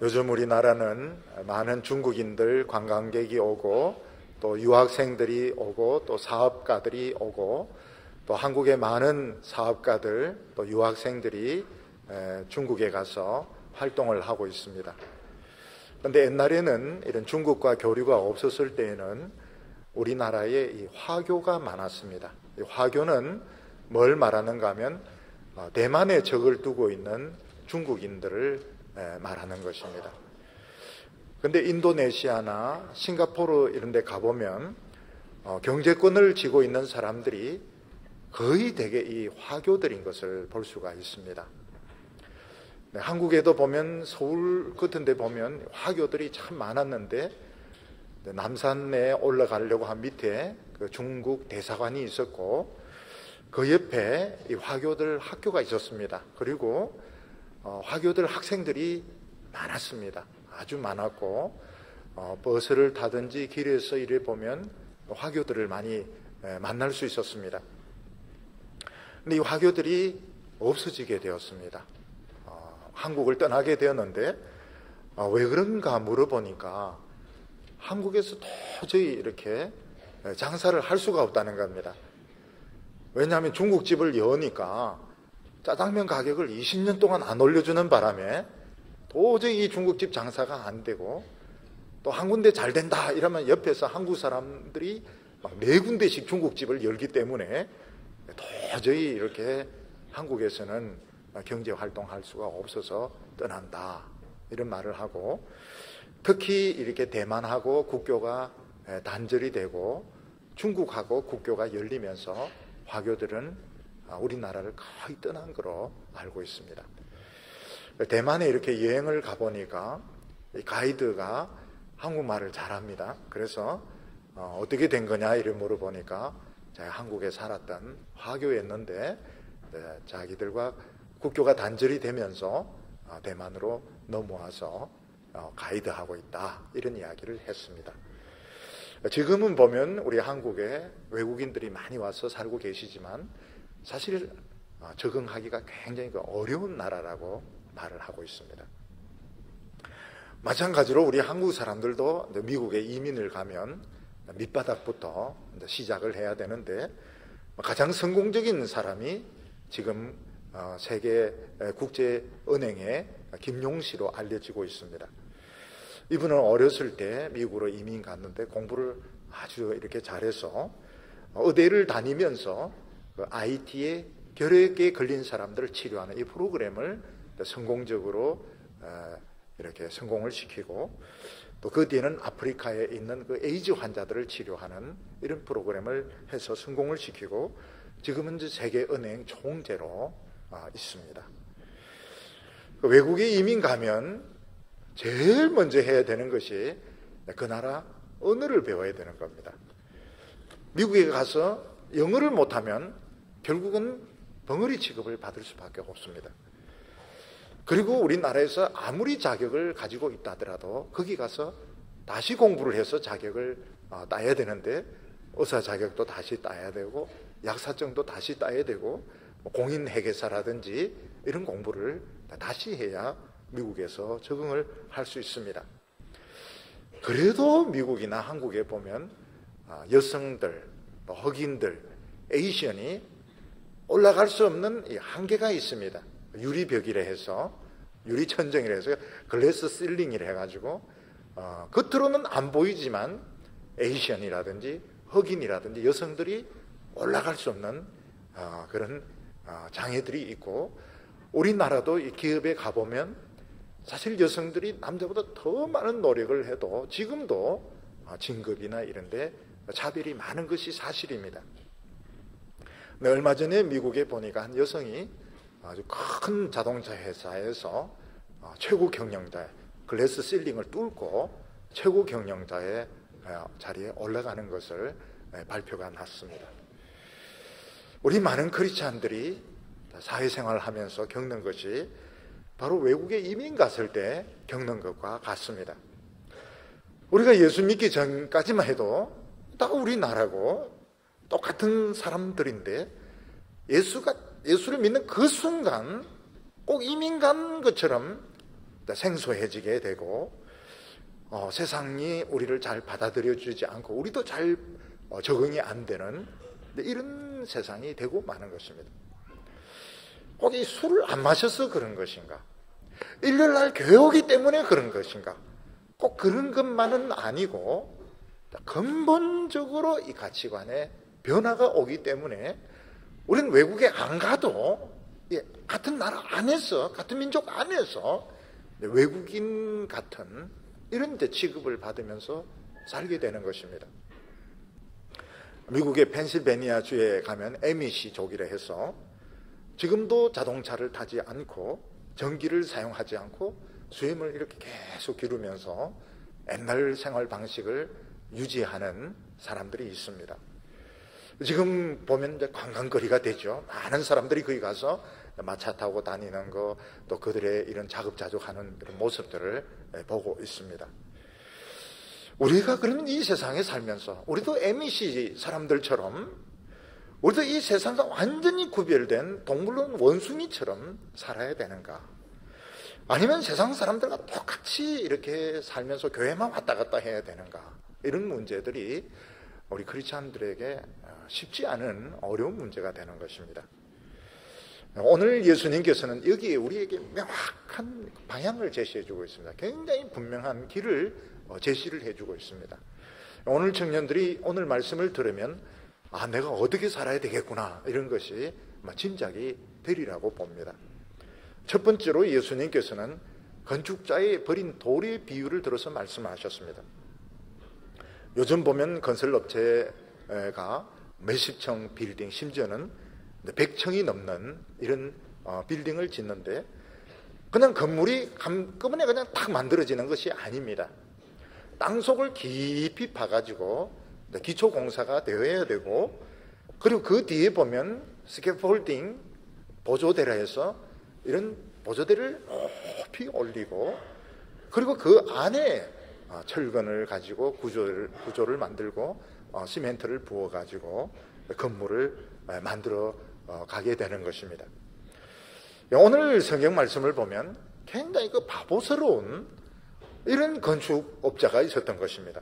요즘 우리나라는 많은 중국인들 관광객이 오고 또 유학생들이 오고 또 사업가들이 오고 또 한국의 많은 사업가들 또 유학생들이 중국에 가서 활동을 하고 있습니다. 그런데 옛날에는 이런 중국과 교류가 없었을 때에는 우리나라에 이 화교가 많았습니다. 이 화교는 뭘 말하는가 하면 대만에 적을 두고 있는 중국인들을 말하는 것입니다. 그런데 인도네시아나 싱가포르 이런 데 가보면 경제권을 쥐고 있는 사람들이 거의 대개 이 화교들인 것을 볼 수가 있습니다. 한국에도 보면 서울 같은 데 보면 화교들이 참 많았는데 남산에 올라가려고 한 밑에 그 중국 대사관이 있었고 그 옆에 이 화교들 학교가 있었습니다. 그리고 화교들 학생들이 많았습니다. 아주 많았고 버스를 타든지 길에서 이래 보면 화교들을 많이 만날 수 있었습니다. 근데 이 화교들이 없어지게 되었습니다. 한국을 떠나게 되었는데 왜 그런가 물어보니까 한국에서 도저히 이렇게 장사를 할 수가 없다는 겁니다. 왜냐하면 중국집을 여니까 짜장면 가격을 20년 동안 안 올려주는 바람에 도저히 이 중국집 장사가 안 되고 또 한 군데 잘 된다 이러면 옆에서 한국 사람들이 막 4군데씩 중국집을 열기 때문에 도저히 이렇게 한국에서는 경제 활동할 수가 없어서 떠난다 이런 말을 하고, 특히 이렇게 대만하고 국교가 단절이 되고 중국하고 국교가 열리면서 화교들은 우리나라를 거의 떠난 거로 알고 있습니다. 대만에 이렇게 여행을 가보니까 이 가이드가 한국말을 잘합니다. 그래서 어떻게 된 거냐 이를 물어보니까 제가 한국에 살았던 화교였는데 자기들과 국교가 단절이 되면서 대만으로 넘어와서 가이드하고 있다 이런 이야기를 했습니다. 지금은 보면 우리 한국에 외국인들이 많이 와서 살고 계시지만 사실 적응하기가 굉장히 어려운 나라라고 말을 하고 있습니다. 마찬가지로 우리 한국 사람들도 미국에 이민을 가면 밑바닥부터 시작을 해야 되는데 가장 성공적인 사람이 지금 세계 국제은행의 김용시로 알려지고 있습니다. 이분은 어렸을 때 미국으로 이민 갔는데 공부를 아주 이렇게 잘해서 의대를 다니면서 IT에 결핵에 걸린 사람들을 치료하는 이 프로그램을 성공적으로 이렇게 성공을 시키고 또 그 뒤에는 아프리카에 있는 그 에이즈 환자들을 치료하는 이런 프로그램을 해서 성공을 시키고 지금은 이제 세계은행 총재로 있습니다. 외국에 이민 가면 제일 먼저 해야 되는 것이 그 나라 언어를 배워야 되는 겁니다. 미국에 가서 영어를 못하면 결국은 벙어리 취급을 받을 수밖에 없습니다. 그리고 우리나라에서 아무리 자격을 가지고 있다 하더라도 거기 가서 다시 공부를 해서 자격을 따야 되는데 의사 자격도 다시 따야 되고 약사증도 다시 따야 되고 공인회계사라든지 이런 공부를 다시 해야 미국에서 적응을 할 수 있습니다. 그래도 미국이나 한국에 보면 여성들, 흑인들, 에이시언이 올라갈 수 없는 한계가 있습니다. 유리벽이라 해서 유리천정이라 해서 글래스 실링이라 해가지고 겉으로는 안 보이지만 에이시언이라든지 흑인이라든지 여성들이 올라갈 수 없는 그런 장애들이 있고, 우리나라도 이 기업에 가보면 사실 여성들이 남자보다 더 많은 노력을 해도 지금도 진급이나 이런 데 차별이 많은 것이 사실입니다. 얼마 전에 미국에 보니까 한 여성이 아주 큰 자동차 회사에서 최고 경영자, 글래스 실링을 뚫고 최고 경영자의 자리에 올라가는 것을 발표가 났습니다. 우리 많은 크리스찬들이 사회생활을 하면서 겪는 것이 바로 외국에 이민 갔을 때 겪는 것과 같습니다. 우리가 예수 믿기 전까지만 해도 다 우리나라고 똑같은 사람들인데 예수를 믿는 그 순간 꼭 이민 간 것처럼 생소해지게 되고 세상이 우리를 잘 받아들여 주지 않고 우리도 잘 적응이 안 되는 이런 세상이 되고 마는 것입니다. 꼭 이 술을 안 마셔서 그런 것인가? 일요일날 교회 오기 때문에 그런 것인가? 꼭 그런 것만은 아니고 근본적으로 이 가치관에 변화가 오기 때문에 우리는 외국에 안 가도 같은 나라 안에서, 같은 민족 안에서 외국인 같은 이런 데 취급을 받으면서 살게 되는 것입니다. 미국의 펜실베니아주에 가면 에미시족이라 해서 지금도 자동차를 타지 않고 전기를 사용하지 않고 수염을 이렇게 계속 기르면서 옛날 생활 방식을 유지하는 사람들이 있습니다. 지금 보면 이제 관광거리가 되죠. 많은 사람들이 거기 가서 마차 타고 다니는 거, 또 그들의 이런 자급자족하는 이런 모습들을 보고 있습니다. 우리가 그러면 이 세상에 살면서 우리도 MEC 사람들처럼 우리도 이 세상과 완전히 구별된 동물론 원숭이처럼 살아야 되는가? 아니면 세상 사람들과 똑같이 이렇게 살면서 교회만 왔다 갔다 해야 되는가? 이런 문제들이 우리 크리스찬들에게 쉽지 않은 어려운 문제가 되는 것입니다. 오늘 예수님께서는 여기에 우리에게 명확한 방향을 제시해 주고 있습니다. 굉장히 분명한 길을 제시를 해주고 있습니다. 오늘 청년들이 오늘 말씀을 들으면 내가 어떻게 살아야 되겠구나 이런 것이 짐작이 되리라고 봅니다. 첫 번째로 예수님께서는 건축자의 버린 돌의 비유를 들어서 말씀하셨습니다. 요즘 보면 건설업체가 몇십 층 빌딩, 심지어는 100층이 넘는 이런 빌딩을 짓는데 그냥 건물이 한꺼번에 그냥 탁 만들어지는 것이 아닙니다. 땅속을 깊이 파가지고 기초 공사가 되어야 되고, 그리고 그 뒤에 보면 스캐폴딩 보조대라 해서 이런 보조대를 높이 올리고, 그리고 그 안에 철근을 가지고 구조를 만들고 시멘트를 부어 가지고 건물을 만들어 가게 되는 것입니다. 오늘 성경 말씀을 보면 굉장히 그 바보스러운 이런 건축업자가 있었던 것입니다.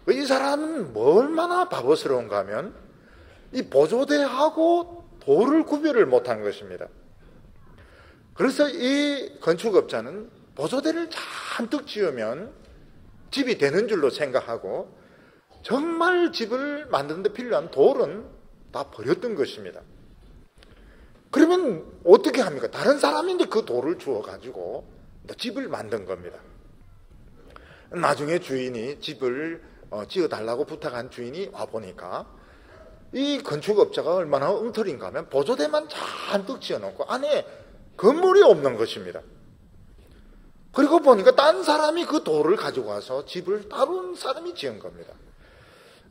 이 사람은 얼마나 바보스러운가 하면 이 보조대하고 돌을 구별을 못한 것입니다. 그래서 이 건축업자는 보조대를 잔뜩 지으면 집이 되는 줄로 생각하고 정말 집을 만드는 데 필요한 돌은 다 버렸던 것입니다. 그러면 어떻게 합니까? 다른 사람인데 그 돌을 주어가지고 집을 만든 겁니다. 나중에 주인이 집을 지어달라고 부탁한 주인이 와보니까 이 건축업자가 얼마나 엉터리인가 하면 보조대만 잔뜩 지어놓고 안에 건물이 없는 것입니다. 그리고 보니까 딴 사람이 그 돌을 가지고 와서 집을 다른 사람이 지은 겁니다.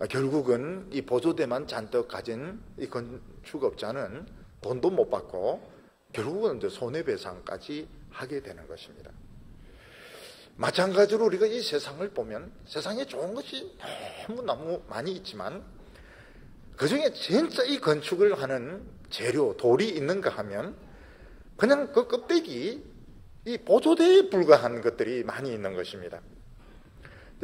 결국은 이 보조대만 잔뜩 가진 이 건축업자는 돈도 못 받고 결국은 이제 손해배상까지 하게 되는 것입니다. 마찬가지로 우리가 이 세상을 보면 세상에 좋은 것이 너무너무 많이 있지만 그중에 진짜 이 건축을 하는 재료, 돌이 있는가 하면 그냥 그 껍데기, 이 보조대에 불과한 것들이 많이 있는 것입니다.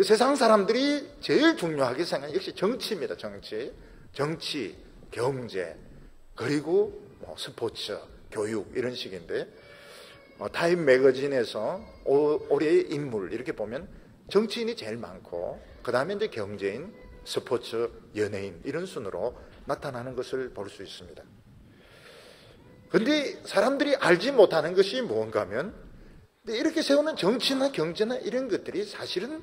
세상 사람들이 제일 중요하게 생각하는 역시 정치입니다. 정치, 경제, 그리고 스포츠, 교육 이런 식인데 타임 매거진에서 올해의 인물 이렇게 보면 정치인이 제일 많고 그 다음에 이제 경제인, 스포츠, 연예인 이런 순으로 나타나는 것을 볼 수 있습니다. 그런데 사람들이 알지 못하는 것이 무언가 하면 이렇게 세우는 정치나 경제나 이런 것들이 사실은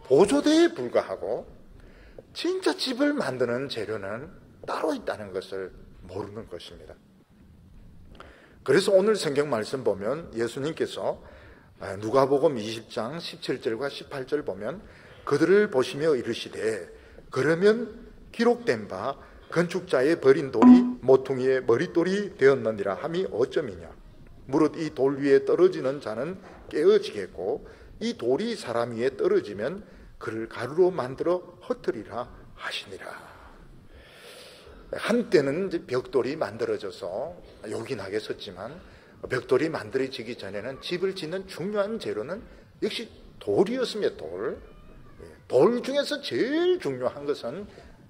보조대에 불과하고 진짜 집을 만드는 재료는 따로 있다는 것을 모르는 것입니다. 그래서 오늘 성경 말씀 보면 예수님께서 누가복음 20장 17절과 18절 보면 그들을 보시며 이르시되 그러면 기록된 바 건축자의 버린 돌이 모퉁이의 머릿돌이 되었느니라 함이 어쩌미냐. 무릇 이 돌 위에 떨어지는 자는 깨어지겠고 이 돌이 사람 위에 떨어지면 그를 가루로 만들어 흩으리라 하시니라. 한때는 이제 벽돌이 만들어져서 요긴하게 섰지만 벽돌이 만들어지기 전에는 집을 짓는 중요한 재료는 역시 돌이었습니다. 돌 중에서 제일 중요한 것은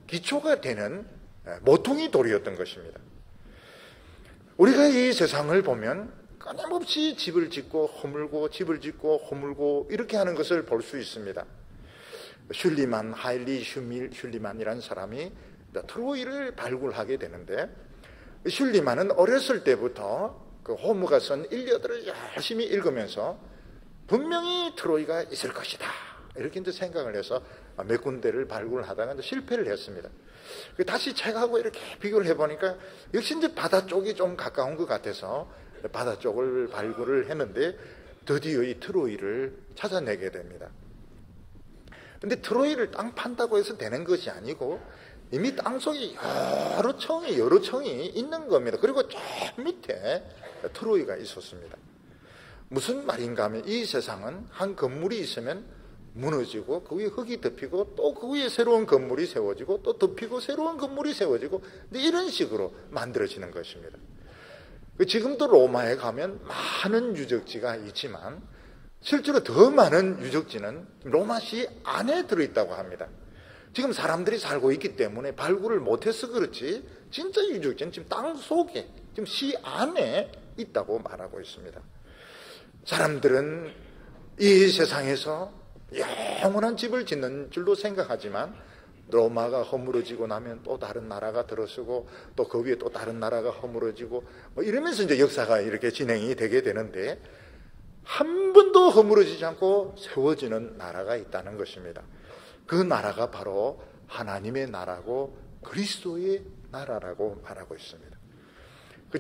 기초가 되는 모퉁이 돌이었던 것입니다. 우리가 이 세상을 보면 끊임없이 집을 짓고 허물고 집을 짓고 허물고 이렇게 하는 것을 볼 수 있습니다. 하일리 슐리만이라는 사람이 트로이를 발굴하게 되는데, 슐리만은 어렸을 때부터 그 호무가 쓴 일려들을 열심히 읽으면서 분명히 트로이가 있을 것이다 이렇게 이제 생각을 해서 몇 군데를 발굴하다가 실패를 했습니다. 다시 책하고 이렇게 비교를 해보니까 역시 이제 바다 쪽이 좀 가까운 것 같아서 바다 쪽을 발굴을 했는데 드디어 이 트로이를 찾아내게 됩니다. 근데 트로이를 땅 판다고 해서 되는 것이 아니고 이미 땅속에 여러 청이 있는 겁니다. 그리고 저 밑에 트로이가 있었습니다. 무슨 말인가 하면 이 세상은 한 건물이 있으면 무너지고 그 위에 흙이 덮이고 또 그 위에 새로운 건물이 세워지고 또 덮이고 새로운 건물이 세워지고 이런 식으로 만들어지는 것입니다. 지금도 로마에 가면 많은 유적지가 있지만 실제로 더 많은 유적지는 로마시 안에 들어있다고 합니다. 지금 사람들이 살고 있기 때문에 발굴을 못해서 그렇지 진짜 유적지는 지금 땅 속에 지금 시 안에 있다고 말하고 있습니다. 사람들은 이 세상에서 영원한 집을 짓는 줄로 생각하지만 로마가 허물어지고 나면 또 다른 나라가 들어서고 또 그 위에 또 다른 나라가 허물어지고 이러면서 이제 역사가 이렇게 진행이 되게 되는데 한 번도 허물어지지 않고 세워지는 나라가 있다는 것입니다. 그 나라가 바로 하나님의 나라고 그리스도의 나라라고 말하고 있습니다.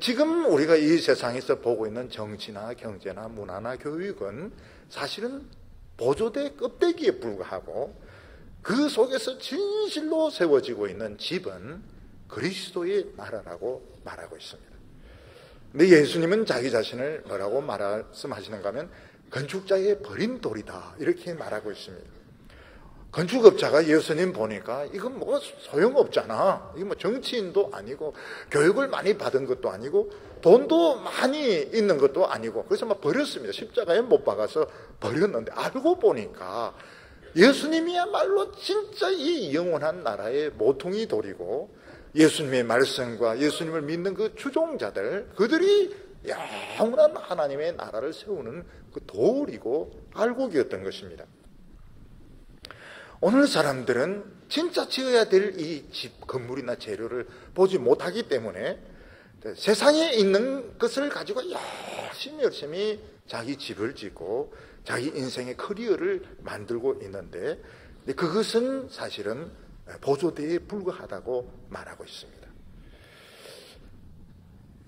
지금 우리가 이 세상에서 보고 있는 정치나 경제나 문화나 교육은 사실은 보조대 껍데기에 불과하고 그 속에서 진실로 세워지고 있는 집은 그리스도의 나라라고 말하고 있습니다. 근데 예수님은 자기 자신을 뭐라고 말씀하시는가 하면 건축자의 버린 돌이다 이렇게 말하고 있습니다. 건축업자가 예수님 보니까 이건 뭐 소용없잖아. 이게 뭐 정치인도 아니고 교육을 많이 받은 것도 아니고 돈도 많이 있는 것도 아니고 그래서 막 버렸습니다. 십자가에 못 박아서 버렸는데 알고 보니까 예수님이야말로 진짜 이 영원한 나라의 모퉁이 돌이고 예수님의 말씀과 예수님을 믿는 그 추종자들 그들이 영원한 하나님의 나라를 세우는 그 돌이고 알곡이었던 것입니다. 오늘 사람들은 진짜 지어야 될 이 집, 건물이나 재료를 보지 못하기 때문에 세상에 있는 것을 가지고 열심히 자기 집을 짓고 자기 인생의 커리어를 만들고 있는데 그것은 사실은 보조대에 불과하다고 말하고 있습니다.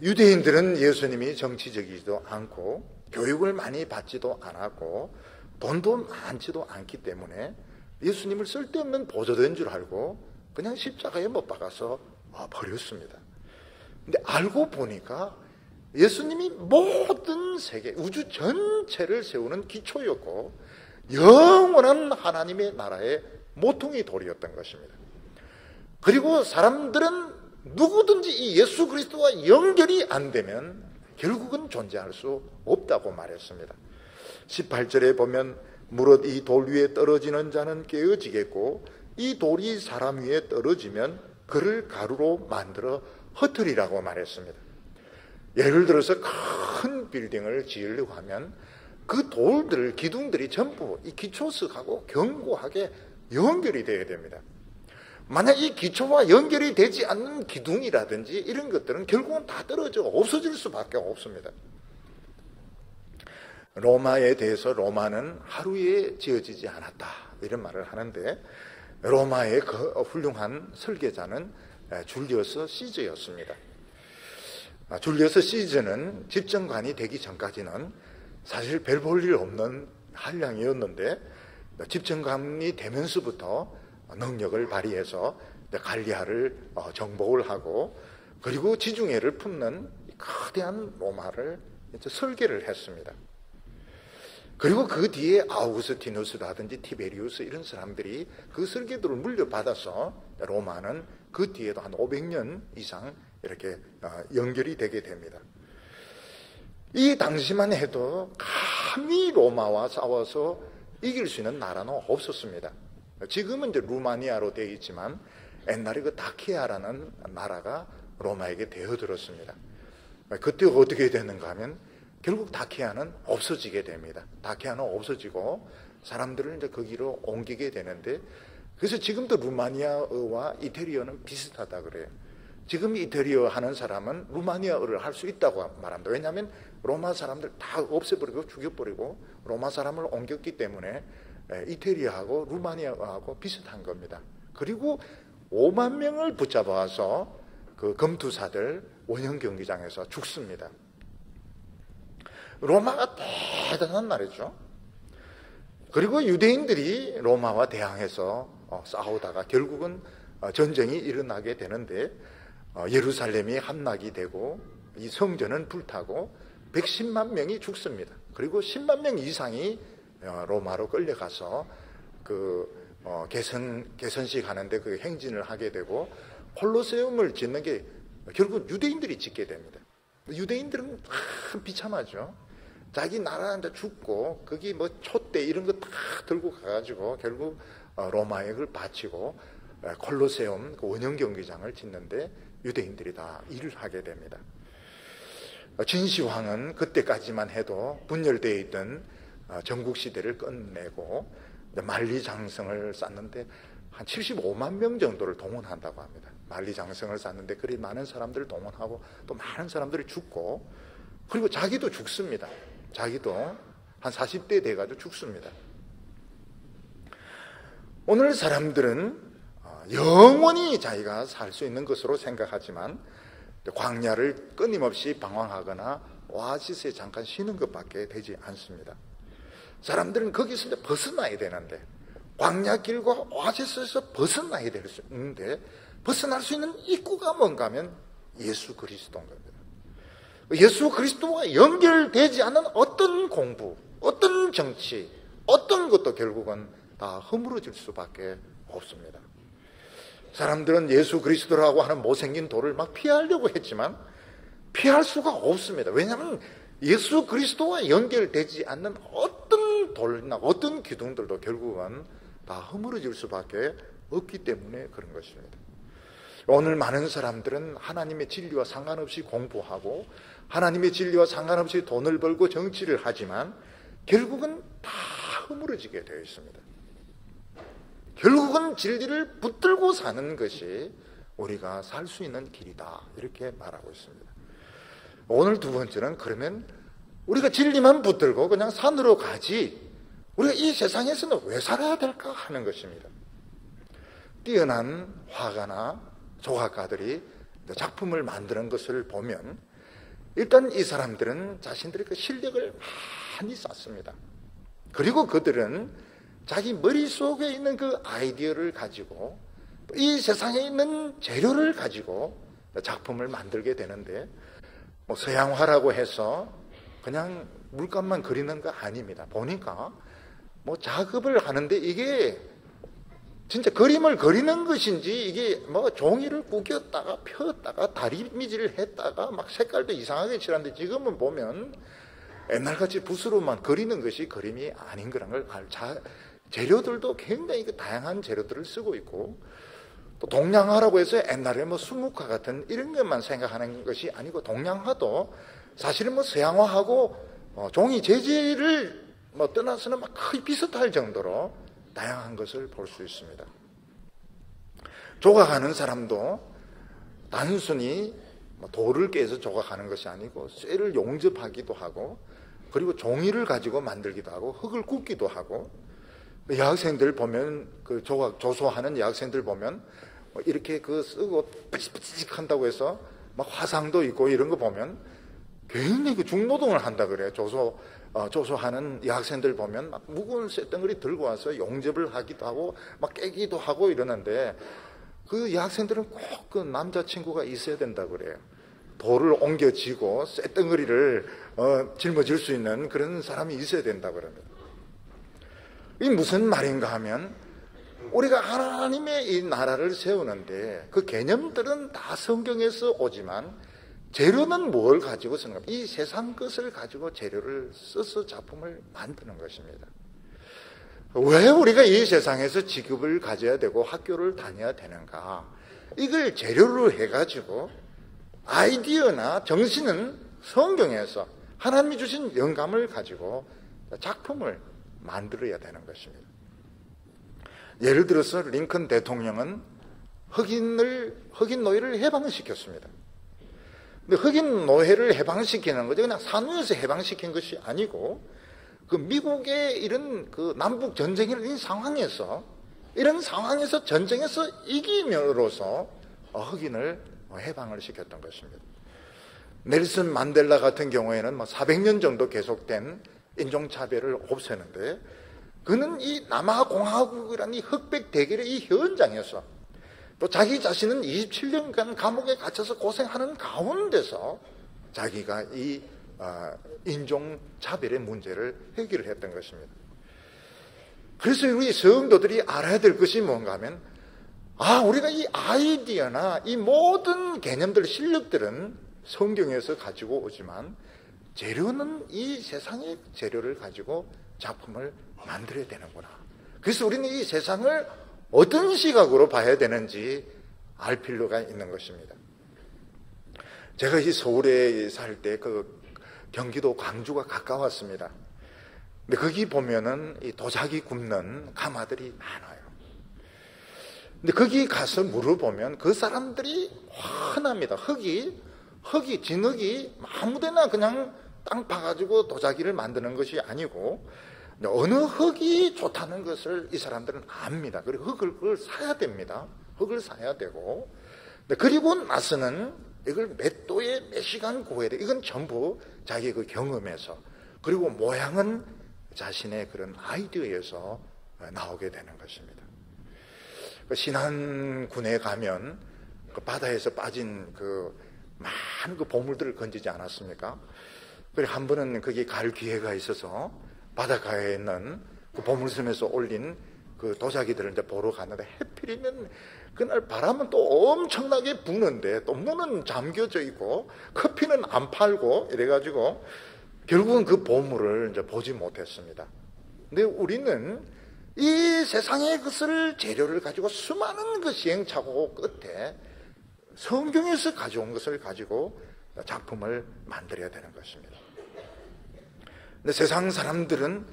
유대인들은 예수님이 정치적이지도 않고 교육을 많이 받지도 않았고 돈도 많지도 않기 때문에 예수님을 쓸데없는 보조대인 줄 알고 그냥 십자가에 못 박아서 버렸습니다. 근데 알고 보니까 예수님이 모든 세계, 우주 전체를 세우는 기초였고 영원한 하나님의 나라의 모퉁이 돌이었던 것입니다. 그리고 사람들은 누구든지 이 예수 그리스도와 연결이 안 되면 결국은 존재할 수 없다고 말했습니다. 18절에 보면 무릇 이 돌 위에 떨어지는 자는 깨어지겠고 이 돌이 사람 위에 떨어지면 그를 가루로 만들어 흩으리라고 말했습니다. 예를 들어서 큰 빌딩을 지으려고 하면 그 돌들, 기둥들이 전부 이 기초석하고 견고하게 연결이 되어야 됩니다. 만약 이 기초와 연결이 되지 않는 기둥이라든지 이런 것들은 결국은 다 떨어져 없어질 수밖에 없습니다. 로마에 대해서 로마는 하루에 지어지지 않았다 이런 말을 하는데 로마의 그 훌륭한 설계자는 줄리어스 시저였습니다. 줄리어스 시저는 집정관이 되기 전까지는 사실 별 볼 일 없는 한량이었는데 집정관이 되면서부터 능력을 발휘해서 갈리아를 정복을 하고 그리고 지중해를 품는 거대한 로마를 설계를 했습니다. 그리고 그 뒤에 아우구스티누스라든지 티베리우스 이런 사람들이 그 설계도를 물려받아서 로마는 그 뒤에도 한 500년 이상 이렇게 연결이 되게 됩니다. 이 당시만 해도 감히 로마와 싸워서 이길 수 있는 나라는 없었습니다. 지금은 이제 루마니아로 되어 있지만 옛날에 그 다키아라는 나라가 로마에게 되어들었습니다. 그때 어떻게 되는가 하면 결국 다키아는 없어지게 됩니다. 다키아는 없어지고 사람들을 이제 거기로 옮기게 되는데, 그래서 지금도 루마니아어와 이태리어는 비슷하다 그래요. 지금 이태리어 하는 사람은 루마니아어를 할 수 있다고 말합니다. 왜냐하면 로마 사람들 다 없애버리고 죽여버리고 로마 사람을 옮겼기 때문에 이태리어하고 루마니아어하고 비슷한 겁니다. 그리고 5만 명을 붙잡아서 그 검투사들 원형 경기장에서 죽습니다. 로마가 대단한 나라죠. 그리고 유대인들이 로마와 대항해서 싸우다가 결국은 전쟁이 일어나게 되는데, 예루살렘이 함락이 되고 이 성전은 불타고 110만 명이 죽습니다. 그리고 10만 명 이상이 로마로 끌려가서 그 개선식 하는데 그 행진을 하게 되고, 콜로세움을 짓는 게 결국 유대인들이 짓게 됩니다. 유대인들은 참 비참하죠. 자기 나라한테 죽고 거기 뭐 촛대 이런 거 다 들고 가가지고 결국 로마에 그걸 바치고 콜로세움 그 원형 경기장을 짓는데 유대인들이 다 일을 하게 됩니다. 진시황은 그때까지만 해도 분열되어 있던 전국 시대를 끝내고 만리장성을 쌓는데 한 75만 명 정도를 동원한다고 합니다. 만리장성을 쌓는데 그리 많은 사람들을 동원하고 또 많은 사람들이 죽고, 그리고 자기도 죽습니다. 자기도 한 40대 돼가지고 죽습니다. 오늘 사람들은 영원히 자기가 살 수 있는 것으로 생각하지만 광야를 끊임없이 방황하거나 오아시스에 잠깐 쉬는 것밖에 되지 않습니다. 사람들은 거기서 이제 벗어나야 되는데, 광야길과 오아시스에서 벗어나야 될 수 있는데, 벗어날 수 있는 입구가 뭔가 하면 예수 그리스도인 겁니다. 예수 그리스도와 연결되지 않은 어떤 공부, 어떤 정치, 어떤 것도 결국은 다 허물어질 수밖에 없습니다. 사람들은 예수 그리스도라고 하는 못생긴 돌을 막 피하려고 했지만 피할 수가 없습니다. 왜냐하면 예수 그리스도와 연결되지 않는 어떤 돌이나 어떤 기둥들도 결국은 다 허물어질 수밖에 없기 때문에 그런 것입니다. 오늘 많은 사람들은 하나님의 진리와 상관없이 공부하고 하나님의 진리와 상관없이 돈을 벌고 정치를 하지만 결국은 다 허물어지게 되어 있습니다. 결국은 진리를 붙들고 사는 것이 우리가 살 수 있는 길이다, 이렇게 말하고 있습니다. 오늘 두 번째는, 그러면 우리가 진리만 붙들고 그냥 산으로 가지 우리가 이 세상에서는 왜 살아야 될까 하는 것입니다. 뛰어난 화가나 조각가들이 작품을 만드는 것을 보면 일단 이 사람들은 자신들의 그 실력을 많이 쌓습니다. 그리고 그들은 자기 머릿속에 있는 그 아이디어를 가지고 이 세상에 있는 재료를 가지고 작품을 만들게 되는데, 뭐 서양화라고 해서 그냥 물감만 그리는 거 아닙니다. 보니까 뭐 작업을 하는데 이게 진짜 그림을 그리는 것인지, 이게 뭐 종이를 구겼다가 폈다가 다리미질을 했다가 막 색깔도 이상하게 칠하는데, 지금은 보면 옛날같이 붓으로만 그리는 것이 그림이 아닌 거라는 걸 재료들도 굉장히 그 다양한 재료들을 쓰고 있고, 또 동양화라고 해서 옛날에 뭐 수묵화 같은 이런 것만 생각하는 것이 아니고, 동양화도 사실은 뭐 서양화하고 종이 재질을 뭐 떠나서는 막 거의 비슷할 정도로 다양한 것을 볼 수 있습니다. 조각하는 사람도 단순히 돌을 깨서 조각하는 것이 아니고 쇠를 용접하기도 하고, 그리고 종이를 가지고 만들기도 하고 흙을 굽기도 하고, 여학생들 보면 그 조각 조소하는 여학생들 보면 이렇게 그 쓰고 뿌직뿌직 한다고 해서 막 화상도 있고 이런 거 보면 굉장히 그 중노동을 한다 그래요. 조소하는 여학생들 보면 막 무거운 쇳덩어리 들고 와서 용접을 하기도 하고 막 깨기도 하고 이러는데, 그 여학생들은 꼭 그 남자친구가 있어야 된다 그래요. 돌을 옮겨지고 쇳덩어리를 짊어질 수 있는 그런 사람이 있어야 된다 그럽니다. 이게 무슨 말인가 하면, 우리가 하나님의 이 나라를 세우는데 그 개념들은 다 성경에서 오지만 재료는 뭘 가지고 쓰는가? 이 세상 것을 가지고 재료를 써서 작품을 만드는 것입니다. 왜 우리가 이 세상에서 직업을 가져야 되고 학교를 다녀야 되는가? 이걸 재료로 해가지고 아이디어나 정신은 성경에서 하나님이 주신 영감을 가지고 작품을 만들어야 되는 것입니다. 예를 들어서 링컨 대통령은 흑인 노예를 해방시켰습니다. 근데 흑인 노예를 해방시키는 것이 그냥 산후에서 해방시킨 것이 아니고 그 미국의 이런 그 남북 전쟁의 이런 상황에서 전쟁에서 이김으로써 흑인을 해방을 시켰던 것입니다. 넬슨 만델라 같은 경우에는 400년 정도 계속된 인종차별을 없애는데 그는 이 남아공화국이라는 이 흑백 대결의 이 현장에서 또 자기 자신은 27년간 감옥에 갇혀서 고생하는 가운데서 자기가 이 인종차별의 문제를 해결을 했던 것입니다. 그래서 우리 성도들이 알아야 될 것이 뭔가 하면 우리가 이 아이디어나 이 모든 개념들, 실력들은 성경에서 가지고 오지만 재료는 이 세상의 재료를 가지고 작품을 만들어야 되는구나. 그래서 우리는 이 세상을 어떤 시각으로 봐야 되는지 알 필요가 있는 것입니다. 제가 이 서울에 살 때 그 경기도 광주가 가까웠습니다. 근데 거기 보면은 이 도자기 굽는 가마들이 많아요. 근데 거기 가서 물어보면 그 사람들이 환합니다. 진흙이 아무데나 그냥 땅 파가지고 도자기를 만드는 것이 아니고 어느 흙이 좋다는 것을 이 사람들은 압니다. 그리고 그걸 사야 됩니다. 흙을 사야 되고 그리고 나서는 이걸 몇 도에 몇 시간 구워야 돼. 이건 전부 자기 그 경험에서 그리고 모양은 자신의 그런 아이디어에서 나오게 되는 것입니다. 신안군에 가면 그 바다에서 빠진 그 많은 그 보물들을 건지지 않았습니까? 그리고 한 번은 거기 갈 기회가 있어서 바닷가에 있는 그 보물섬에서 올린 그 도자기들을 이제 보러 갔는데 해필이면 그날 바람은 또 엄청나게 부는데 또 문은 잠겨져 있고 커피는 안 팔고 이래가지고 결국은 그 보물을 이제 보지 못했습니다. 근데 우리는 이 세상의 것을 재료를 가지고 수많은 그 시행착오 끝에 성경에서 가져온 것을 가지고 작품을 만들어야 되는 것입니다. 근데 세상 사람들은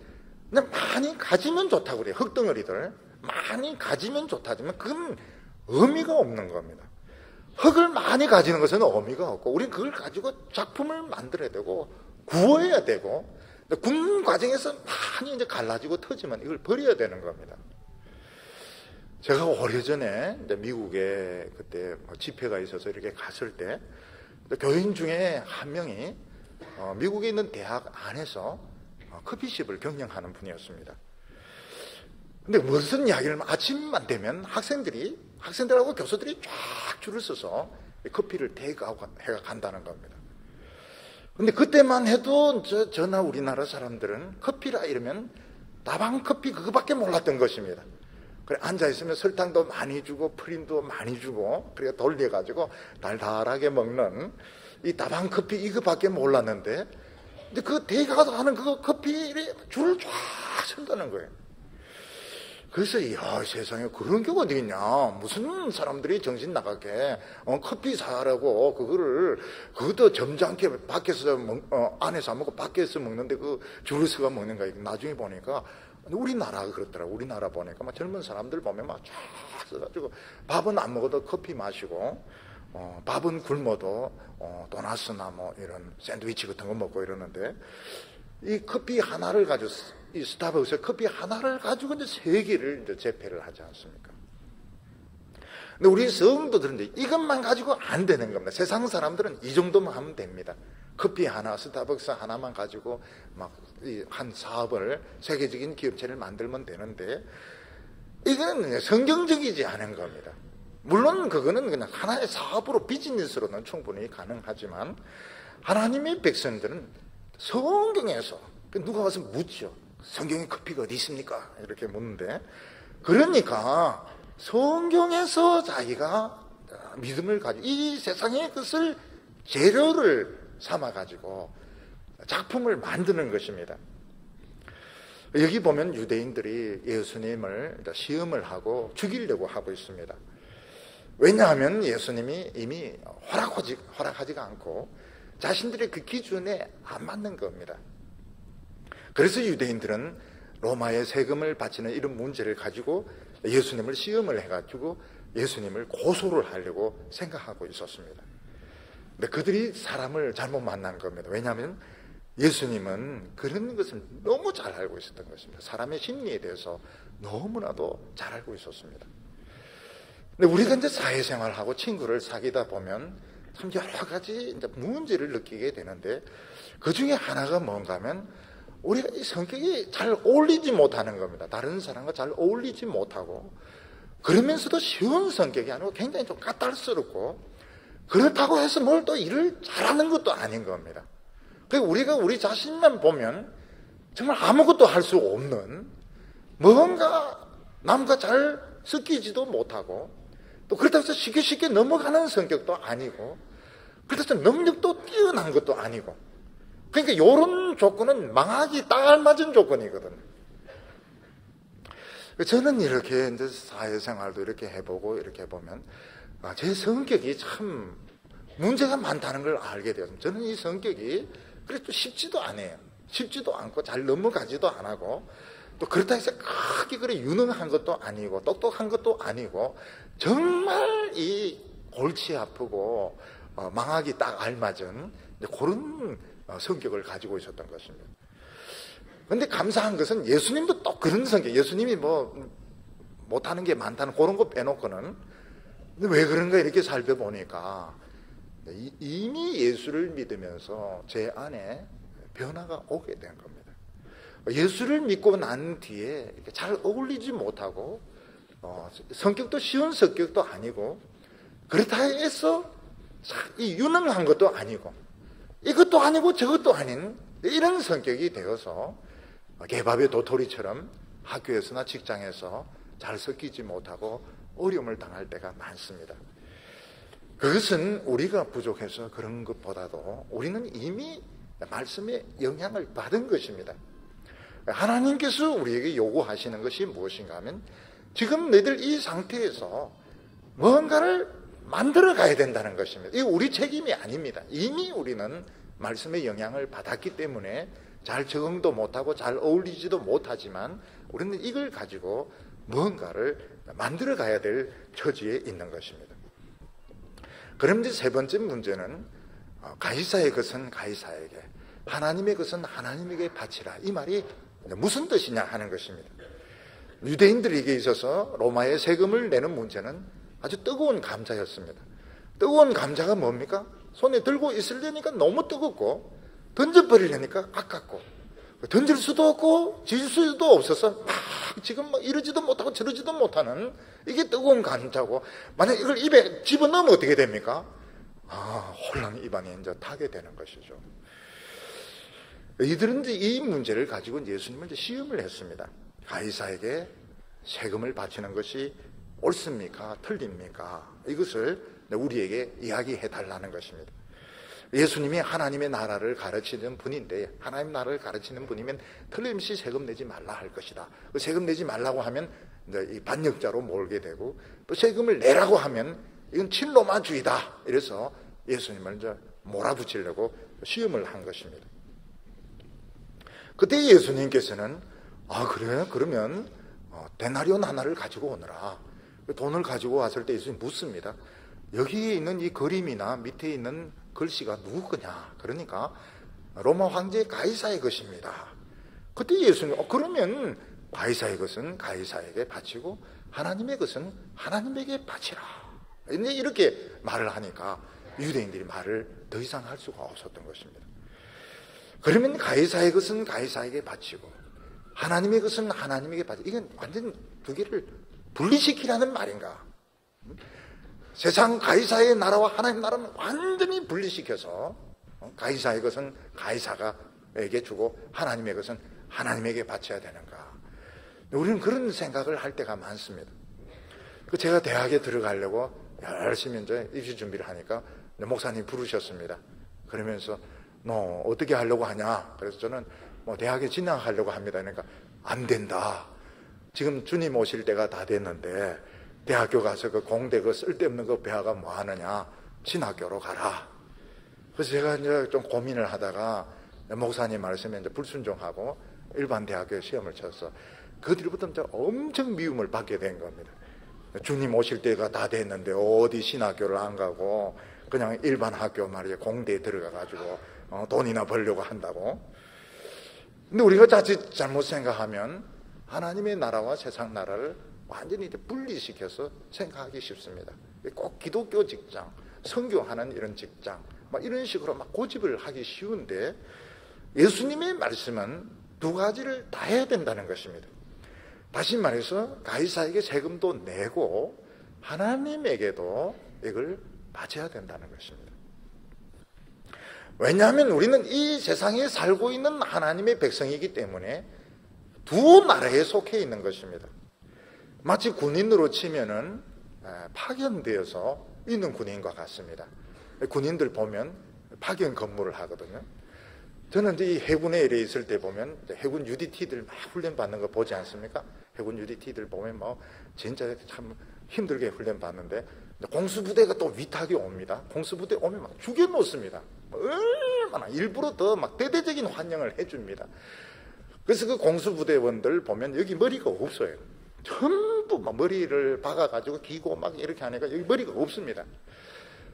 그냥 많이 가지면 좋다고 그래요. 흙덩어리들 많이 가지면 좋다지만 그건 의미가 없는 겁니다. 흙을 많이 가지는 것은 의미가 없고 우리는 그걸 가지고 작품을 만들어야 되고 구워야 되고 굽는 과정에서 많이 이제 갈라지고 터지면 이걸 버려야 되는 겁니다. 제가 오래전에 미국에 그때 집회가 있어서 이렇게 갔을 때 교인 중에 한 명이 미국에 있는 대학 안에서 커피숍을 경영하는 분이었습니다. 근데 무슨 이야기를 아침만 되면 학생들하고 교수들이 쫙 줄을 서서 커피를 테이크아웃 해가 간다는 겁니다. 근데 그때만 해도 저나 우리나라 사람들은 커피라 이러면 다방 커피 그거밖에 몰랐던 것입니다. 그래 앉아있으면 설탕도 많이 주고 프림도 많이 주고 그래 돌려가지고 달달하게 먹는 이 다방 커피 이거밖에 몰랐는데 근데 그 테이크아웃 하는 그 커피를 줄을 쫙 선다는 거예요. 그래서 세상에 그런 게 어디 있냐, 무슨 사람들이 정신 나가게 커피 사라고 그것도 점잖게 밖에서 안에서 안 먹고 밖에서 먹는데 그 줄을 서가 먹는 거야. 나중에 보니까 우리나라가 그렇더라고. 우리나라 보니까 막 젊은 사람들 보면 막 쫙 써가지고 밥은 안 먹어도 커피 마시고 밥은 굶어도 도나스나 뭐 이런 샌드위치 같은 거 먹고 이러는데 이 커피 하나를 가지고 이 스타벅스에 커피 하나를 가지고 이제 세 개를 이제 재패를 하지 않습니까? 근데 우리 성도들은 이제 이것만 가지고 안 되는 겁니다. 세상 사람들은 이 정도만 하면 됩니다. 커피 하나, 스타벅스 하나만 가지고 막 한 사업을 세계적인 기업체를 만들면 되는데 이거는 성경적이지 않은 겁니다. 물론 그거는 그냥 하나의 사업으로 비즈니스로는 충분히 가능하지만 하나님의 백성들은 성경에서 누가 와서 묻죠. 성경에 커피가 어디 있습니까? 이렇게 묻는데 그러니까 성경에서 자기가 믿음을 가지고 이 세상의 것을 재료를 삼아가지고 작품을 만드는 것입니다. 여기 보면 유대인들이 예수님을 시험을 하고 죽이려고 하고 있습니다. 왜냐하면 예수님이 이미 허락하지가 않고 자신들의 그 기준에 안 맞는 겁니다. 그래서 유대인들은 로마의 세금을 바치는 이런 문제를 가지고 예수님을 시험을 해가지고 예수님을 고소를 하려고 생각하고 있었습니다. 근데 그들이 사람을 잘못 만난 겁니다. 왜냐하면 예수님은 그런 것을 너무 잘 알고 있었던 것입니다. 사람의 심리에 대해서 너무나도 잘 알고 있었습니다. 근데 우리가 이제 사회생활하고 친구를 사귀다 보면 참 여러 가지 이제 문제를 느끼게 되는데 그 중에 하나가 뭔가 하면 우리가 이 성격이 잘 어울리지 못하는 겁니다. 다른 사람과 잘 어울리지 못하고 그러면서도 쉬운 성격이 아니고 굉장히 좀 까탈스럽고 그렇다고 해서 뭘 또 일을 잘하는 것도 아닌 겁니다. 그러니까 우리가 우리 자신만 보면 정말 아무것도 할 수 없는 뭔가 남과 잘 섞이지도 못하고 또 그렇다고 해서 쉽게 넘어가는 성격도 아니고 그렇다고 해서 능력도 뛰어난 것도 아니고 그러니까 이런 조건은 망하기 딱 알맞은 조건이거든요. 저는 이렇게 이제 사회생활도 이렇게 해보고 이렇게 보면 제 성격이 참 문제가 많다는 걸 알게 되었습니다. 저는 이 성격이 그래도 쉽지도 않아요. 쉽지도 않고 잘 넘어가지도 안 하고 또 그렇다 해서 크게 그래 유능한 것도 아니고 똑똑한 것도 아니고 정말 이 골치 아프고 망하기 딱 알맞은 그런 성격을 가지고 있었던 것입니다. 그런데 감사한 것은 예수님도 또 그런 성격, 예수님이 뭐 못하는 게 많다는 그런 거 빼놓고는 근데 왜 그런가 이렇게 살펴보니까 이미 예수를 믿으면서 제 안에 변화가 오게 된 겁니다. 예수를 믿고 난 뒤에 잘 어울리지 못하고 성격도 쉬운 성격도 아니고 그렇다 해서 이 유능한 것도 아니고 이것도 아니고 저것도 아닌 이런 성격이 되어서 개밥의 도토리처럼 학교에서나 직장에서 잘 섞이지 못하고 어려움을 당할 때가 많습니다. 그것은 우리가 부족해서 그런 것보다도 우리는 이미 말씀의 영향을 받은 것입니다. 하나님께서 우리에게 요구하시는 것이 무엇인가 하면 지금 너희들 이 상태에서 뭔가를 만들어 가야 된다는 것입니다. 이거 우리 책임이 아닙니다. 이미 우리는 말씀의 영향을 받았기 때문에 잘 적응도 못하고 잘 어울리지도 못하지만 우리는 이걸 가지고 뭔가를 만들어 가야 될 처지에 있는 것입니다. 그럼 이제 세 번째 문제는 가이사의 것은 가이사에게 하나님의 것은 하나님에게 바치라. 이 말이 무슨 뜻이냐 하는 것입니다. 유대인들에게 있어서 로마의 세금을 내는 문제는 아주 뜨거운 감자였습니다. 뜨거운 감자가 뭡니까? 손에 들고 있으려니까 너무 뜨겁고 던져버리려니까 아깝고 던질 수도 없고 질 수도 없어서 막 지금 막 이러지도 못하고 저러지도 못하는 이게 뜨거운 감자고 만약 이걸 입에 집어넣으면 어떻게 됩니까? 홀랑 입안에 이제 타게 되는 것이죠. 이들은 이제 이 문제를 가지고 예수님을 이제 시험을 했습니다. 가이사에게 세금을 바치는 것이 옳습니까? 틀립니까? 이것을 우리에게 이야기해 달라는 것입니다. 예수님이 하나님의 나라를 가르치는 분인데 하나님 나라를 가르치는 분이면 틀림없이 세금 내지 말라 할 것이다. 그 세금 내지 말라고 하면 이제 이 반역자로 몰게 되고 또 세금을 내라고 하면 이건 친로마주의다. 이래서 예수님을 이제 몰아붙이려고 시험을 한 것입니다. 그때 예수님께서는 그래? 그러면 데나리온 하나를 가지고 오너라. 돈을 가지고 왔을 때 예수님 묻습니다. 여기에 있는 이 그림이나 밑에 있는 글씨가 누구 거냐? 그러니까 로마 황제 가이사의 것입니다. 그때 예수님 그러면 가이사의 것은 가이사에게 바치고 하나님의 것은 하나님에게 바치라. 이렇게 말을 하니까 유대인들이 말을 더 이상 할 수가 없었던 것입니다. 그러면 가이사의 것은 가이사에게 바치고 하나님의 것은 하나님에게 바치고 이건 완전 두 개를 분리시키라는 말인가? 세상 가이사의 나라와 하나님 나라는 완전히 분리시켜서 가이사의 것은 가이사에게 주고 하나님의 것은 하나님에게 바쳐야 되는가? 우리는 그런 생각을 할 때가 많습니다. 제가 대학에 들어가려고 열심히 이제 입시 준비를 하니까 목사님 부르셨습니다. 그러면서 너 어떻게 하려고 하냐? 그래서 저는 뭐 대학에 진학하려고 합니다. 그러니까 안 된다. 지금 주님 오실 때가 다 됐는데 대학교 가서 그 공대 그 쓸데없는 그 배워가 뭐 하느냐? 신학교로 가라. 그래서 제가 이제 좀 고민을 하다가 목사님 말씀에 이제 불순종하고 일반 대학교 시험을 쳐서 그 뒤로부터 이제 엄청 미움을 받게 된 겁니다. 주님 오실 때가 다 됐는데 어디 신학교를 안 가고 그냥 일반 학교 말이에요. 공대에 들어가 가지고 돈이나 벌려고 한다고. 근데 우리가 자칫 잘못 생각하면 하나님의 나라와 세상 나라를 완전히 분리시켜서 생각하기 쉽습니다. 꼭 기독교 직장, 선교하는 이런 직장, 막 이런 식으로 막 고집을 하기 쉬운데 예수님의 말씀은 두 가지를 다 해야 된다는 것입니다. 다시 말해서 가이사에게 세금도 내고 하나님에게도 이걸 바쳐야 된다는 것입니다. 왜냐하면 우리는 이 세상에 살고 있는 하나님의 백성이기 때문에 두 나라에 속해 있는 것입니다. 마치 군인으로 치면은 파견되어서 있는 군인과 같습니다. 군인들 보면 파견 근무를 하거든요. 저는 이제 이 해군에 이래 있을 때 보면 해군 UDT들 막 훈련 받는 거 보지 않습니까? 해군 UDT들 보면 뭐 진짜 참 힘들게 훈련 받는데 공수부대가 또 위탁이 옵니다. 공수부대 오면 막 죽여놓습니다. 얼마나 일부러 더 막 대대적인 환영을 해줍니다. 그래서 그 공수부대원들 보면 여기 머리가 없어요. 전부 막 머리를 박아가지고 기고 막 이렇게 하니까 여기 머리가 없습니다.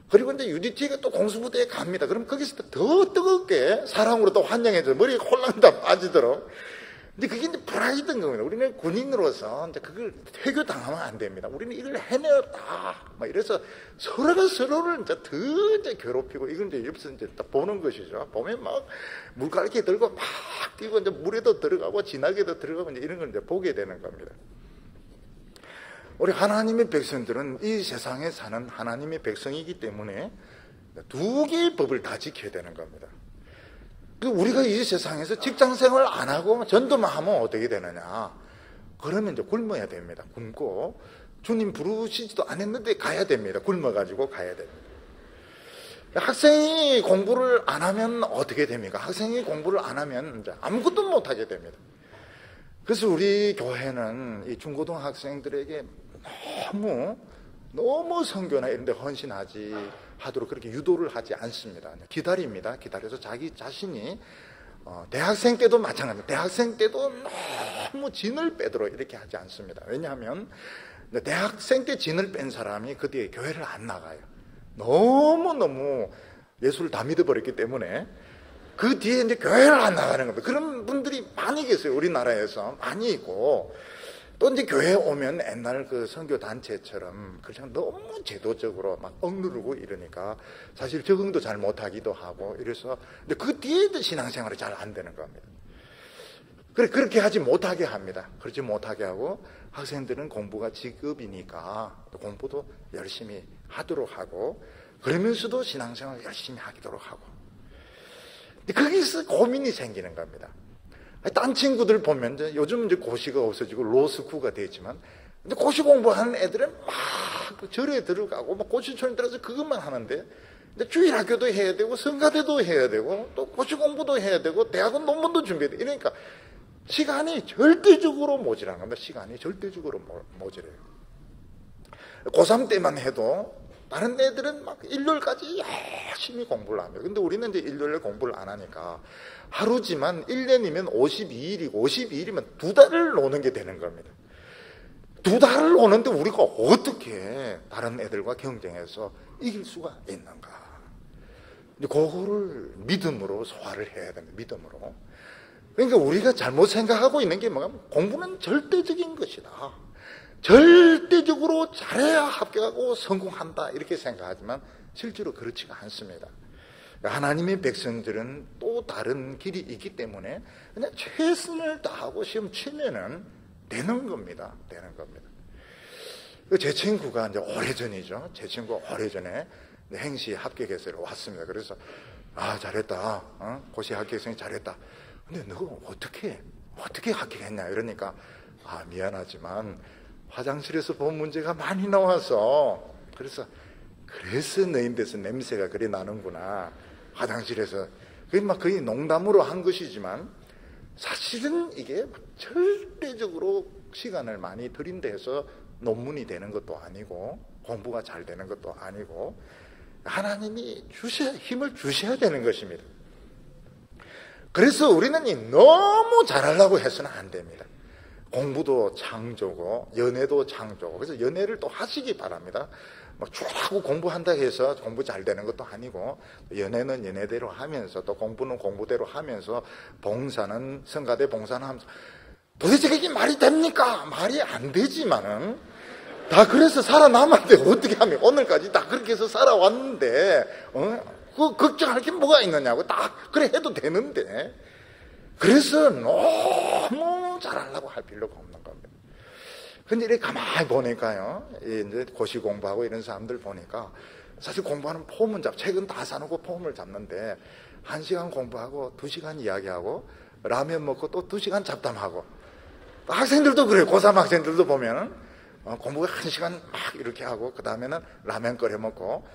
그리고 이제 UDT가 또 공수부대에 갑니다. 그럼 거기서 더 뜨겁게 사랑으로 또 환영해줘. 머리가 홀랑 다 빠지도록. 근데 그게 이제 프라이드인 겁니다. 우리는 군인으로서 이제 그걸 회교당하면 안 됩니다. 우리는 이걸 해내었다. 막 이래서 서로가 서로를 이제 더 이제 괴롭히고 이건 이제 옆에서 이제 딱 보는 것이죠. 보면 막 물갈퀴 들고 막 뛰고 이제 물에도 들어가고 진하게도 들어가고 이제 이런 걸 이제 보게 되는 겁니다. 우리 하나님의 백성들은 이 세상에 사는 하나님의 백성이기 때문에 두 개의 법을 다 지켜야 되는 겁니다. 우리가 이 세상에서 직장 생활 안 하고 전도만 하면 어떻게 되느냐? 그러면 이제 굶어야 됩니다. 굶고 주님 부르시지도 않았는데 가야 됩니다. 굶어가지고 가야 됩니다. 학생이 공부를 안 하면 어떻게 됩니까? 학생이 공부를 안 하면 이제 아무것도 못 하게 됩니다. 그래서 우리 교회는 이 중고등학생들에게 너무 선교나 이런 데 헌신하지 하도록 그렇게 유도를 하지 않습니다. 기다립니다. 기다려서 자기 자신이 대학생 때도 마찬가지입니다. 대학생 때도 너무 진을 빼도록 이렇게 하지 않습니다. 왜냐하면 대학생 때 진을 뺀 사람이 그 뒤에 교회를 안 나가요. 너무너무 예수를 다 믿어버렸기 때문에 그 뒤에 이제 교회를 안 나가는 겁니다. 그런 분들이 많이 계세요. 우리나라에서 많이 있고 또 이제 교회에 오면 옛날 그 선교단체처럼 그냥 너무 제도적으로 막 억누르고 이러니까 사실 적응도 잘 못하기도 하고 이래서 근데 그 뒤에도 신앙생활이 잘 안 되는 겁니다. 그렇게 하지 못하게 합니다. 그렇지 못하게 하고 학생들은 공부가 직업이니까 공부도 열심히 하도록 하고 그러면서도 신앙생활을 열심히 하도록 하고 근데 거기서 고민이 생기는 겁니다. 딴 친구들 보면 이제 요즘 이제 고시가 없어지고 로스쿨가 되지만 근데 고시 공부하는 애들은 막 절에 들어가고 막 고시촌에 들어서 그것만 하는데 근데 주일학교도 해야 되고 성가대도 해야 되고 또 고시 공부도 해야 되고 대학원 논문도 준비해야 돼. 이러니까 시간이 절대적으로 모자란 겁니다. 시간이 절대적으로 모자라요. 고3 때만 해도 다른 애들은 막 일요일까지 열심히 공부를 합니다. 근데 우리는 이제 일요일에 공부를 안 하니까 하루지만 1년이면 52일이고 52일이면 2달을 노는 게 되는 겁니다. 2달을 노는데 우리가 어떻게 다른 애들과 경쟁해서 이길 수가 있는가? 그거를 믿음으로 소화를 해야 됩니다. 믿음으로. 그러니까 우리가 잘못 생각하고 있는 게 뭐냐면 공부는 절대적인 것이다. 절대적으로 잘해야 합격하고 성공한다 이렇게 생각하지만 실제로 그렇지가 않습니다. 하나님의 백성들은 또 다른 길이 있기 때문에 그냥 최선을 다하고 시험 치면은 되는 겁니다. 되는 겁니다. 제 친구가 이제 오래전이죠. 제 친구가 오래전에 행시 합격해서 왔습니다. 그래서 잘했다. 고시 합격했으니 잘했다. 근데 너 어떻게 합격했냐 이러니까 미안하지만 화장실에서 본 문제가 많이 나와서 그래서 그래서 너희들에서 냄새가 그리 나는구나. 화장실에서. 그게 막 거의 농담으로 한 것이지만 사실은 이게 절대적으로 시간을 많이 들인다 해서 논문이 되는 것도 아니고 공부가 잘 되는 것도 아니고 하나님이 힘을 주셔야 되는 것입니다. 그래서 우리는 너무 잘하려고 해서는 안 됩니다. 공부도 창조고 연애도 창조고, 그래서 연애를 또 하시기 바랍니다. 막 쭉 공부한다 해서 공부 잘 되는 것도 아니고, 연애는 연애대로 하면서 또 공부는 공부대로 하면서 봉사는 성가대 봉사는 하면서, 도대체 그게 말이 됩니까? 말이 안 되지만은 다 그래서 살아남았는데 어떻게 하면 오늘까지 다 그렇게 해서 살아왔는데 그 걱정할 게 뭐가 있느냐고. 다 그래 해도 되는데, 그래서 너무 잘하려고 할 필요가 없는 겁니다. 근데 이렇게 가만히 보니까요, 이제 고시 공부하고 이런 사람들 보니까 사실 공부하는 폼은 책은 다 사놓고 폼을 잡는데 1시간 공부하고 2시간 이야기하고 라면 먹고 또 2시간 잡담하고, 학생들도 그래요. 고3 학생들도 보면은 공부 1시간 막 이렇게 하고 그 다음에는 라면 끓여 먹고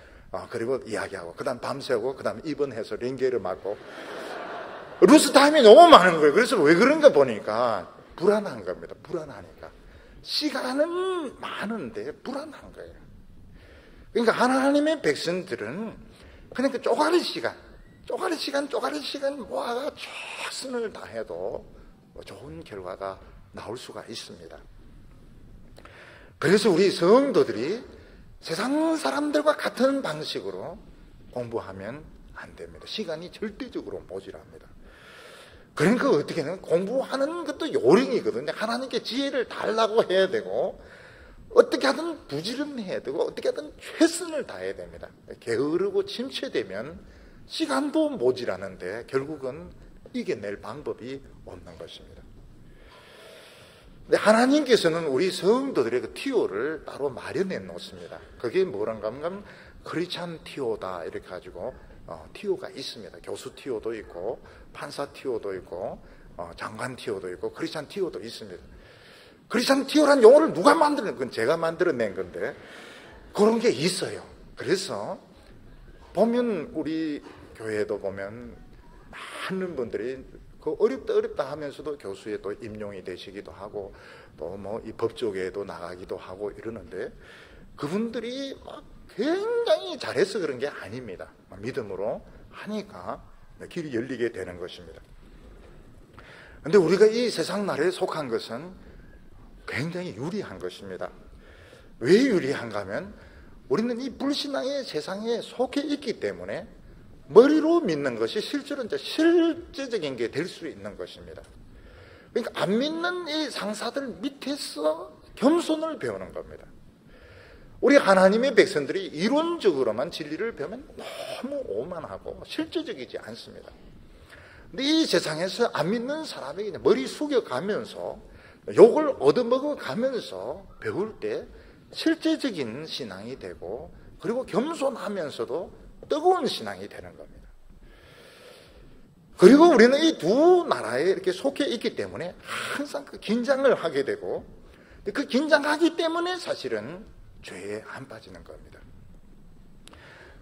그리고 이야기하고 그 다음 밤새고 그 다음 입원해서 링게를 맞고 루스 타임이 너무 많은 거예요. 그래서 왜 그런가 보니까 불안한 겁니다. 불안하니까. 시간은 많은데 불안한 거예요. 그러니까 하나님의 백성들은 그냥 그 쪼가리 시간 모아가 최선을 다해도 좋은 결과가 나올 수가 있습니다. 그래서 우리 성도들이 세상 사람들과 같은 방식으로 공부하면 안 됩니다. 시간이 절대적으로 모자랍니다. 그러니까 어떻게 하면 공부하는 것도 요령이거든요. 하나님께 지혜를 달라고 해야 되고, 어떻게 하든 부지런해야 되고, 어떻게 하든 최선을 다해야 됩니다. 게으르고 침체되면 시간도 모자라는데 결국은 이겨낼 방법이 없는 것입니다. 근데 하나님께서는 우리 성도들의 그 티오를 따로 마련해 놓습니다. 그게 뭐란가 하면 크리스찬 티오다 이렇게 가지고 티오가 있습니다. 교수 티오도 있고 판사 티오도 있고 장관 티오도 있고 크리스찬 티오도 있습니다. 크리스찬 티오란 용어를 누가 만들었는 건 제가 만들어낸 건데 그런 게 있어요. 그래서 보면 우리 교회도 보면 많은 분들이 그 어렵다 하면서도 교수에 또 임용이 되시기도 하고 또 뭐 이 법조계에도 나가기도 하고 이러는데, 그분들이 막 굉장히 잘해서 그런 게 아닙니다. 믿음으로 하니까 길이 열리게 되는 것입니다. 그런데 우리가 이 세상 나라에 속한 것은 굉장히 유리한 것입니다. 왜 유리한가 하면 우리는 이 불신앙의 세상에 속해 있기 때문에 머리로 믿는 것이 실제로 이제 실제적인 게 될 수 있는 것입니다. 그러니까 안 믿는 이 상사들 밑에서 겸손을 배우는 겁니다. 우리 하나님의 백성들이 이론적으로만 진리를 배우면 너무 오만하고 실제적이지 않습니다. 근데 이 세상에서 안 믿는 사람에게 머리 숙여가면서 욕을 얻어먹어 가면서 배울 때 실제적인 신앙이 되고, 그리고 겸손하면서도 뜨거운 신앙이 되는 겁니다. 그리고 우리는 이 두 나라에 이렇게 속해 있기 때문에 항상 그 긴장을 하게 되고, 그 긴장하기 때문에 사실은 죄에 안 빠지는 겁니다.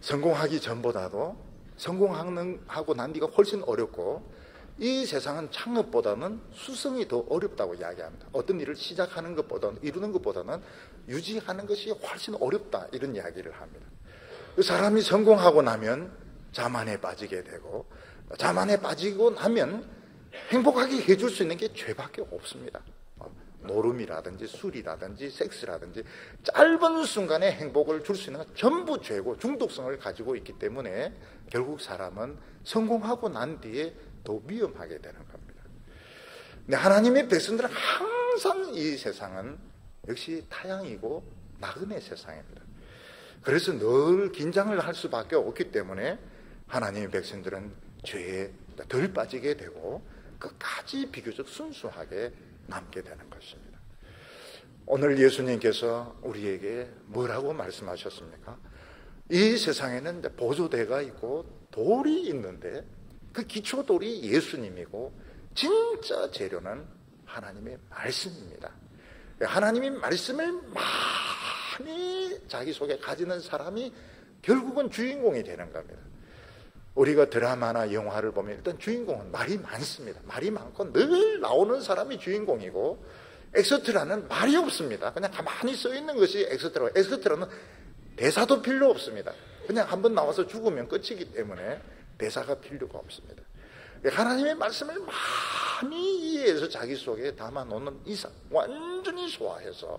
성공하기 전보다도 성공하고 난 뒤가 훨씬 어렵고, 이 세상은 창업보다는 수성이 더 어렵다고 이야기합니다. 어떤 일을 시작하는 것보다는, 이루는 것보다는 유지하는 것이 훨씬 어렵다, 이런 이야기를 합니다. 사람이 성공하고 나면 자만에 빠지게 되고, 자만에 빠지고 나면 행복하게 해줄 수 있는 게 죄밖에 없습니다. 노름이라든지 술이라든지 섹스라든지 짧은 순간에 행복을 줄 수 있는 건 전부 죄고 중독성을 가지고 있기 때문에 결국 사람은 성공하고 난 뒤에 더 위험하게 되는 겁니다. 근데 하나님의 백성들은 항상 이 세상은 역시 타향이고 나그네 세상입니다. 그래서 늘 긴장을 할 수밖에 없기 때문에 하나님의 백성들은 죄에 덜 빠지게 되고 끝까지 비교적 순수하게 남게 되는 것입니다. 오늘 예수님께서 우리에게 뭐라고 말씀하셨습니까? 이 세상에는 보조대가 있고 돌이 있는데 그 기초돌이 예수님이고 진짜 재료는 하나님의 말씀입니다. 하나님의 말씀을 많이 자기 속에 가지는 사람이 결국은 주인공이 되는 겁니다. 우리가 드라마나 영화를 보면 일단 주인공은 말이 많습니다. 말이 많고 늘 나오는 사람이 주인공이고, 엑스트라는 말이 없습니다. 그냥 가만히 써 있는 것이 엑스트라고. 엑스트라는 대사도 필요 없습니다. 그냥 한번 나와서 죽으면 끝이기 때문에 대사가 필요가 없습니다. 하나님의 말씀을 많이 이해해서 자기 속에 담아놓는 이삭, 완전히 소화해서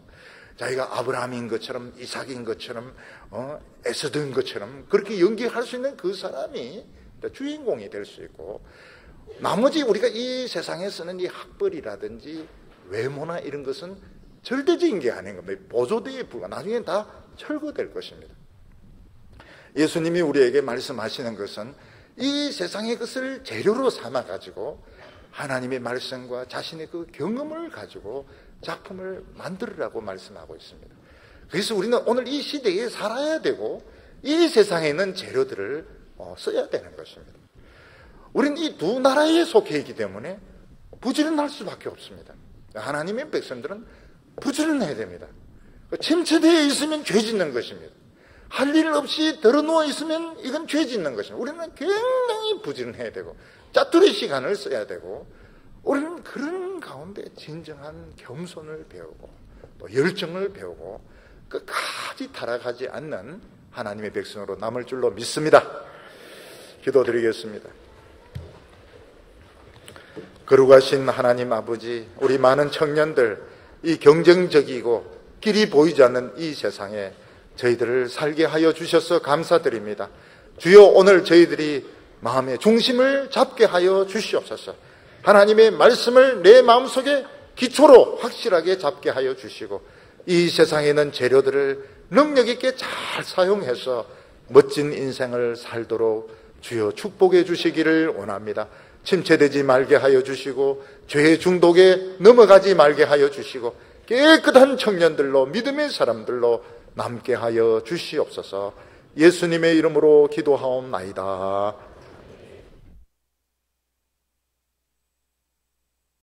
자기가 아브라함인 것처럼, 이삭인 것처럼, 에서드인 것처럼 그렇게 연기할 수 있는 그 사람이 주인공이 될 수 있고, 나머지 우리가 이 세상에 쓰는 이 학벌이라든지 외모나 이런 것은 절대적인 게 아닌 겁니다. 보조대에 불과, 나중엔 다 철거될 것입니다. 예수님이 우리에게 말씀하시는 것은 이 세상의 것을 재료로 삼아가지고 하나님의 말씀과 자신의 그 경험을 가지고 작품을 만들으라고 말씀하고 있습니다. 그래서 우리는 오늘 이 시대에 살아야 되고 이 세상에 있는 재료들을 써야 되는 것입니다. 우리는 이 두 나라에 속해 있기 때문에 부지런할 수밖에 없습니다. 하나님의 백성들은 부지런해야 됩니다. 침체되어 있으면 죄 짓는 것입니다. 할 일 없이 들어누워 있으면 이건 죄 짓는 것입니다. 우리는 굉장히 부지런해야 되고 짜투리 시간을 써야 되고, 우리는 그런 가운데 진정한 겸손을 배우고 또 열정을 배우고 끝까지 타락하지 않는 하나님의 백성으로 남을 줄로 믿습니다. 기도드리겠습니다. 거룩하신 하나님 아버지, 우리 많은 청년들, 이 경쟁적이고 길이 보이지 않는 이 세상에 저희들을 살게 하여 주셔서 감사드립니다. 주여, 오늘 저희들이 마음의 중심을 잡게 하여 주시옵소서. 하나님의 말씀을 내 마음속에 기초로 확실하게 잡게 하여 주시고, 이 세상에 있는 재료들을 능력 있게 잘 사용해서 멋진 인생을 살도록 주여 축복해 주시기를 원합니다. 침체되지 말게 하여 주시고 죄의 중독에 넘어가지 말게 하여 주시고 깨끗한 청년들로, 믿음의 사람들로 남게 하여 주시옵소서. 예수님의 이름으로 기도하옵나이다.